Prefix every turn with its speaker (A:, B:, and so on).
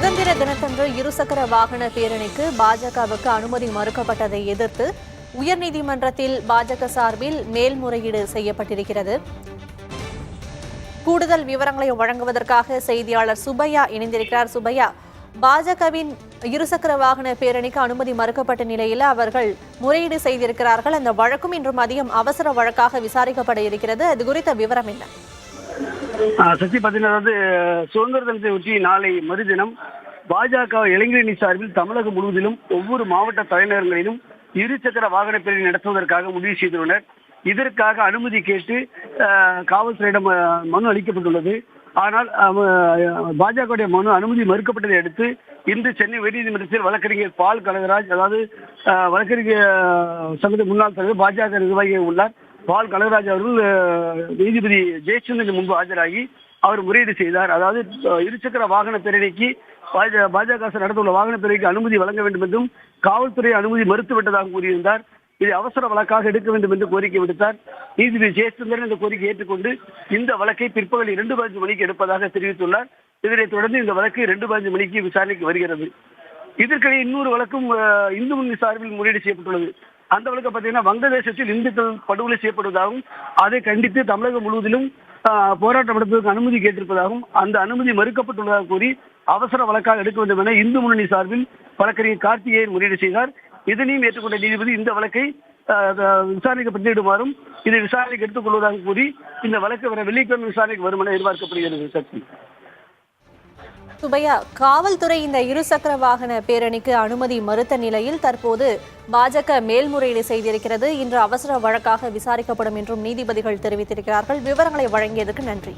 A: சுதந்திர தினத்தன்று இருசக்கர வாகன பேரணிக்கு பாஜகவுக்கு அனுமதி மறுக்கப்பட்டதை எதிர்த்து உயர்நீதிமன்றத்தில் பாஜக சார்பில் மேல்முறையீடு செய்யப்பட்டிருக்கிறது. கூடுதல் விவரங்களை வழங்குவதற்காக செய்தியாளர் சுபையா இணைந்திருக்கிறார். சுபையா, பாஜகவின் இருசக்கர வாகன பேரணிக்கு அனுமதி மறுக்கப்பட்ட நிலையில் அவர்கள் முறையீடு செய்திருக்கிறார்கள். அந்த வழக்கும் இன்று மதியம் அவசர வழக்காக விசாரிக்கப்பட இருக்கிறது. அது குறித்த விவரம் என்ன?
B: சக்தி பார்த்தீங்கன்னா, சுதந்திர தினத்தை ஒட்டி நாளை மறுதினம் பாஜக இளைஞரணி சார்பில் தமிழகம் முழுவதிலும் ஒவ்வொரு மாவட்ட தலைநகரங்களிலும் இருசக்கர வாகன பேரணி நடத்துவதற்காக முடிவு செய்துள்ளனர். இதற்காக அனுமதி கேட்டு காவல்துறையிடம் மனு அளிக்கப்பட்டுள்ளது. ஆனால் பாஜக மனு அனுமதி மறுக்கப்பட்டதை அடுத்து இன்று சென்னை உயர்நீதிமன்றத்தில் வழக்கறிஞர் பால் கனகராஜ், அதாவது வழக்கறிஞர் சங்கத்தின் முன்னாள் தலைவர் பாஜக நிர்வாகிகள் உள்ளார் பால் கனகராஜ் அவர்கள் நீதிபதி ஜெயச்சந்திரன் முன்பு ஆஜராகி அவர் முறையீடு செய்தார். அதாவது இருசக்கர வாகன பேரணிக்கு பாஜக நடத்தவுள்ள வாகன பேரணிக்கு அனுமதி வழங்க வேண்டும் என்றும் காவல்துறை அனுமதி மறுத்துவிட்டதாக கூறியிருந்தார். இதை அவசர வழக்காக எடுக்க வேண்டும் என்று கோரிக்கை விடுத்தார். நீதிபதி ஜெயச்சந்திரன் இந்த கோரிக்கை ஏற்றுக்கொண்டு இந்த வழக்கை பிற்பகல் 2:15 மணிக்கு எடுப்பதாக தெரிவித்துள்ளார். இதனைத் தொடர்ந்து இந்த வழக்கு 2:15 மணிக்கு விசாரணைக்கு வருகிறது. இதற்கிடையே இன்னொரு வழக்கும் இந்து முன்னணி சார்பில் முறையீடு செய்யப்பட்டுள்ளது. அந்த வழக்கு பார்த்தீங்கன்னா, வங்கதேசத்தில் இந்துக்கள் படுகொலை செய்யப்படுவதாகவும் அதை கண்டித்து தமிழகம் முழுவதிலும் போராட்டம் நடத்துவதற்கு அனுமதி கேட்டிருப்பதாகவும் அந்த அனுமதி மறுக்கப்பட்டுள்ளதாக கூறி அவசர வழக்காக எடுக்க வேண்டும் என இந்து முன்னணி சார்பில் வழக்கறிஞர் கார்த்திகேயன் முறையீடு செய்தார். இதனையும் ஏற்றுக்கொண்ட நீதிபதி இந்த வழக்கை விசாரணைக்கு பட்டியிடுமாறும் இதை விசாரணைக்கு எடுத்துக் கொள்வதாக கூறி இந்த வழக்கு வர வெள்ளிக்கிழமை விசாரணைக்கு வரும் என எதிர்பார்க்கப்படுகிறது. சக்தி.
A: சுபையா, காவல்துறை இந்த இருசக்கர வாகன பேரணிக்கு அனுமதி மறுத்த நிலையில் தற்போது பாஜக மேல்முறையீடு செய்திருக்கிறது. இன்று அவசர வழக்காக விசாரிக்கப்படும் என்றும் நீதிபதிகள் தெரிவித்திருக்கிறார்கள். விவரங்களை வழங்கியதற்கு நன்றி.